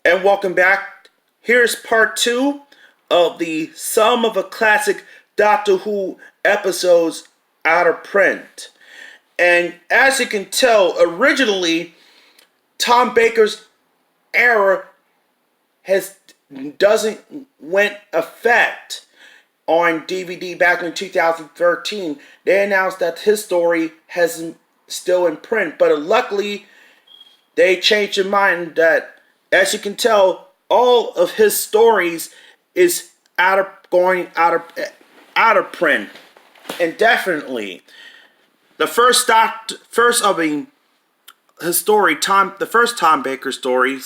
and welcome back. Here's part 2 of the Some of a Classic Doctor Who episodes out of print. And as you can tell, originally Tom Baker's era doesn't went effect on DVD back in 2013. They announced that his story hasn't still in print, but luckily they changed their mind that, as you can tell, all of his stories is out of print indefinitely. The first Tom Baker story,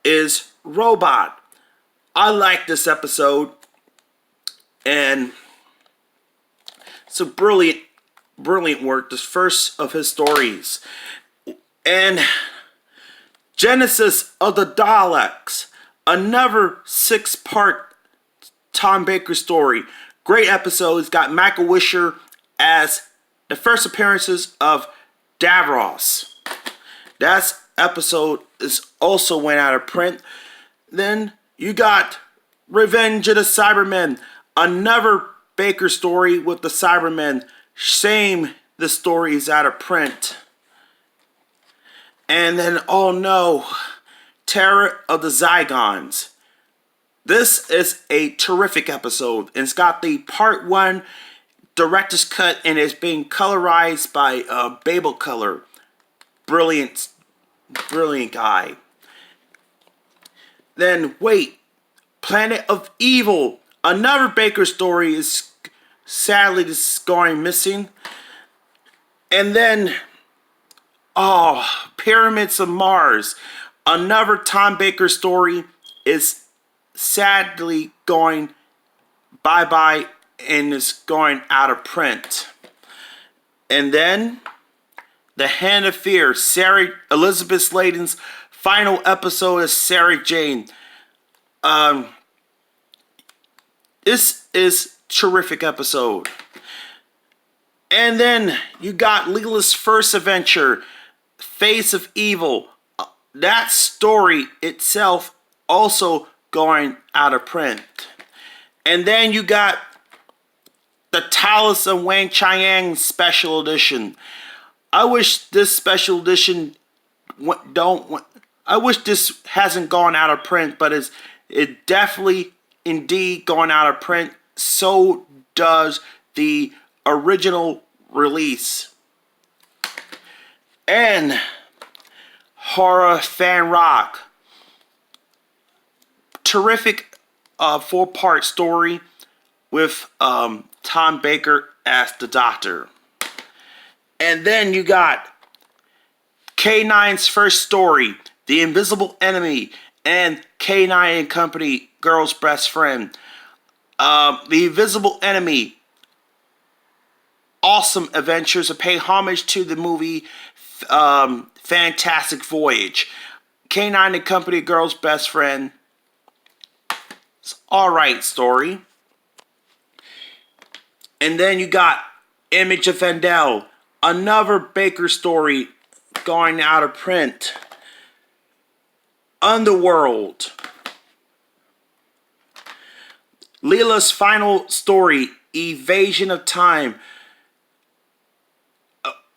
is Robot. I like this episode, and it's a brilliant work. This first of his stories, and Genesis of the Daleks, another 6-part Tom Baker story. Great episode. It's got Michael Wisher as the first appearances of Davros. That episode is also went out of print. Then you got Revenge of the Cybermen, another Baker story with the Cybermen. Shame the story is out of print. And then, oh no, Terror of the Zygons. This is a terrific episode. And it's got the part 1 director's cut, and it's being colorized by Babel Color. Brilliant guy. Then, wait, Planet of Evil. Another Baker story is sadly going missing. And then, Pyramids of Mars. Another Tom Baker story is sadly going bye-bye and is going out of print. And then, The Hand of Fear. Sarah Elizabeth Sladen's final episode is Sarah Jane. This is a terrific episode. And then you got Leela's first adventure, Face of Evil. That story itself also going out of print. And then you got the Talus of Wang Chiang special edition. I wish this special edition I wish this hasn't gone out of print, but it definitely indeed gone out of print. So does the original release. And Horror Fan Rock. Terrific 4-part story with Tom Baker as the Doctor. And then you got K9's first story, The Invisible Enemy, and K9 and Company, Girl's Best Friend. The Invisible Enemy, awesome adventures to pay homage to the movie Fantastic Voyage. K9 and Company, Girl's Best Friend. It's alright story. And then you got Image of Vendel, another Baker story going out of print. Underworld. Leela's final story, Evasion of Time.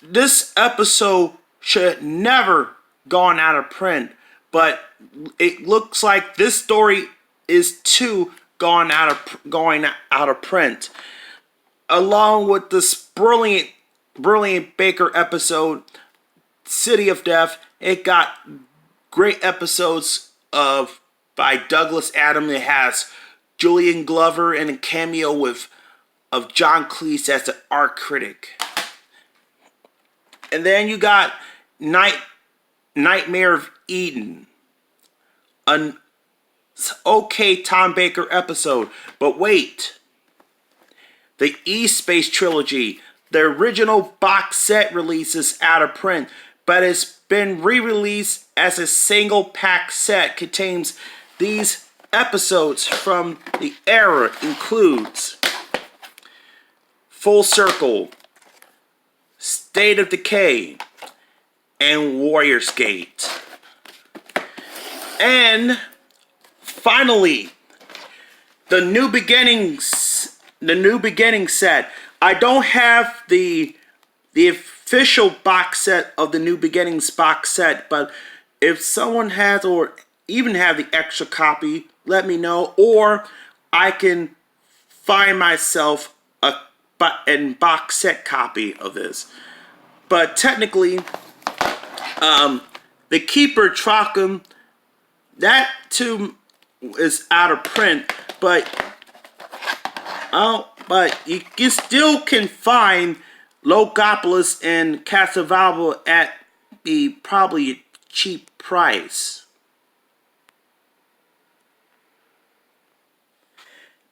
This episode should never gone out of print, but it looks like this story is too going out of print. Along with this brilliant Baker episode, City of Death, it got great episodes by Douglas Adams. It has Julian Glover and a cameo of John Cleese as the art critic. And then you got Nightmare of Eden. An okay Tom Baker episode. But wait. The E-Space Trilogy. The original box set release is out of print, but it's been re-released as a single pack set. Contains these episodes from the era. Includes Full Circle, State of Decay, and Warrior's Gate. And finally, the New Beginnings set. I don't have the official box set of the New Beginnings box set, but if someone has or even have the extra copy, let me know, or I can find myself a box set copy of this. But technically, the Keeper Tracham, that too is out of print, but you still can find Logopolis and Castelvalvo at the probably cheap price.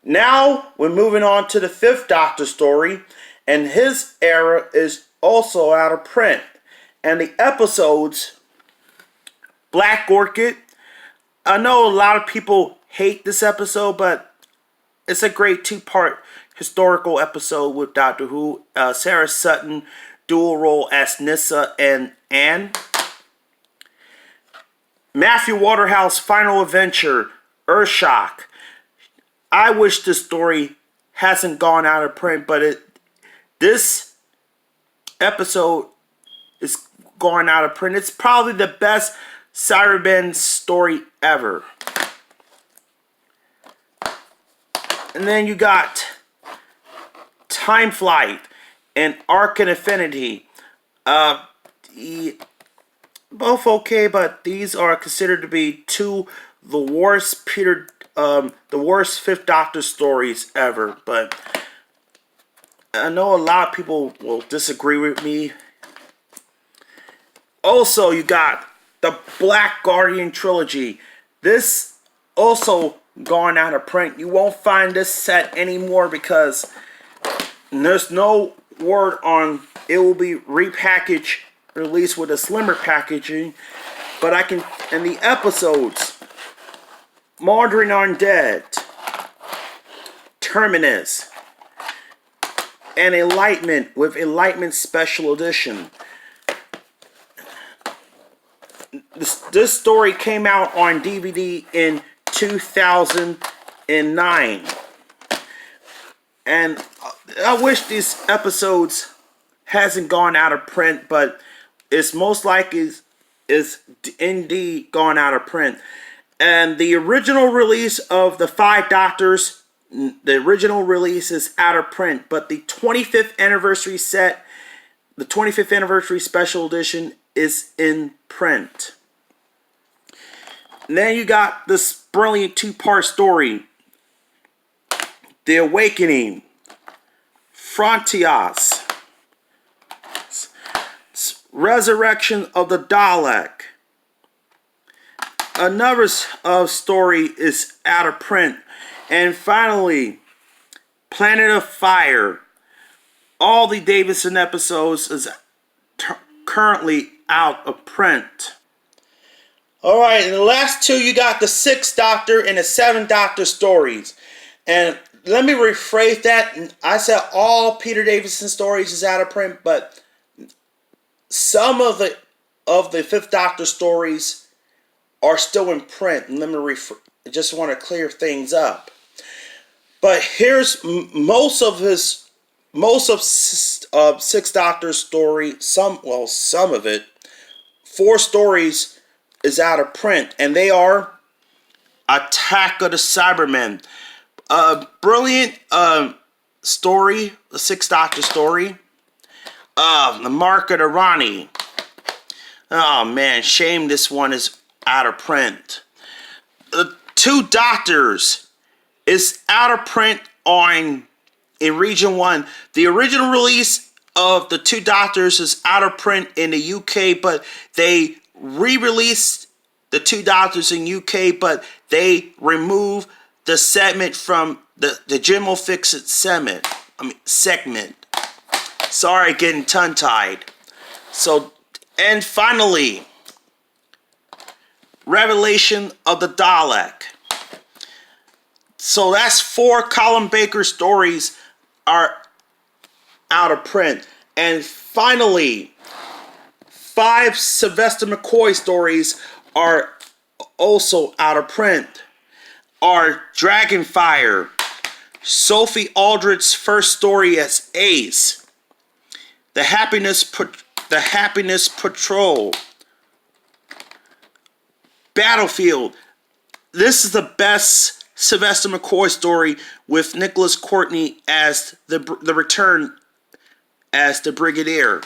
Now we're moving on to the Fifth Doctor story, and his era is also out of print. And the episodes, Black Orchid. I know a lot of people hate this episode, but it's a great two-part historical episode with Doctor Who. Sarah Sutton dual role as Nyssa and Anne. Matthew Waterhouse final adventure, Earthshock. I wish this story hasn't gone out of print, but this episode is going out of print. It's probably the best Cybermen story ever. And then you got Time Flight and Arc and Infinity. Both okay, but these are considered to be the worst Fifth Doctor stories ever. But I know a lot of people will disagree with me. Also, you got the Black Guardian trilogy. This also gone out of print. You won't find this set anymore because there's no word on it will be repackaged, released with a slimmer packaging. But I can, in the episodes, Mawdryn Undead, Terminus, and Enlightenment with Enlightenment Special Edition. This story came out on DVD in 2009. And I wish these episodes hasn't gone out of print, but it's most likely is indeed gone out of print. And the original release of the Five Doctors, the original release is out of print, but the 25th anniversary set, the 25th anniversary special edition is in print. And then you got this brilliant two-part story, The Awakening, Frontios, Resurrection of the Dalek. Another story is out of print. And finally, Planet of Fire. All the Davison episodes is currently out of print. Alright, and the last two, you got the Sixth Doctor and the Seventh Doctor stories. And let me rephrase that. I said all Peter Davison stories is out of print, but some of the Fifth Doctor stories are still in print. And let me I just want to clear things up. But here's most of Sixth Doctor's story. Some of it. 4 stories is out of print, and they are Attack of the Cybermen. Brilliant story, the Sixth Doctor story. The Mark of the Rani. Oh man, shame this one is out of print. The Two Doctors is out of print in Region 1. The original release of the Two Doctors is out of print in the UK, but they re-released the Two Doctors in UK, but they removed the segment from the Jim will Fix It segment. Sorry, getting tongue-tied. So, and finally, Revelation of the Dalek. So that's 4 Colin Baker stories are out of print. And finally, 5 Sylvester McCoy stories are also out of print are Dragonfire, Sophie Aldred's first story as Ace, The Happiness Patrol, Battlefield. This is the best Sylvester McCoy story with Nicholas Courtney as the return as the Brigadier.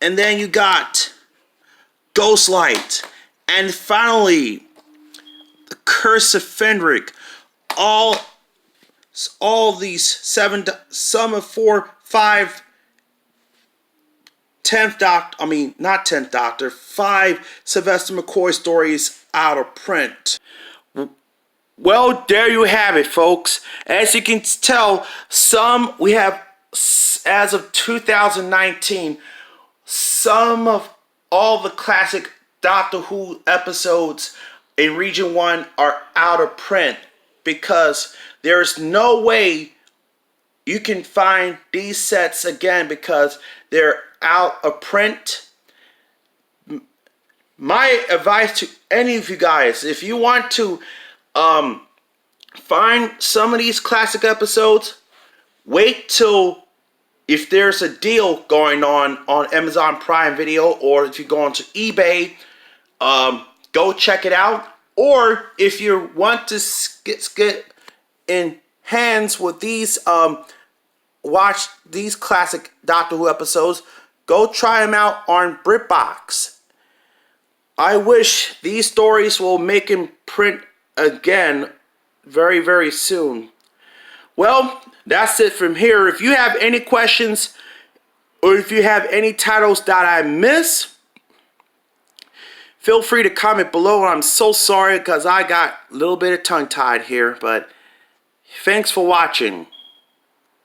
And then you got Ghostlight. And finally, The Curse of Fenric. All these 7, some of 4, 5, 10th Doctor, I mean, not 10th Doctor, 5 Sylvester McCoy stories out of print. Well, there you have it, folks. As you can tell, we have, as of 2019, some of all the classic Doctor Who episodes in Region 1 are out of print because there's no way you can find these sets again because they're out of print. My advice to any of you guys, if you want to find some of these classic episodes, wait till if there's a deal going on Amazon Prime Video, or if you go onto eBay, go check it out. Or if you want to get in hands with these, watch these classic Doctor Who episodes, go try them out on BritBox. I wish these stories will make in print again very, very soon. Well, that's it from here. If you have any questions or if you have any titles that I miss, feel free to comment below. I'm so sorry because I got a little bit of tongue-tied here, but thanks for watching.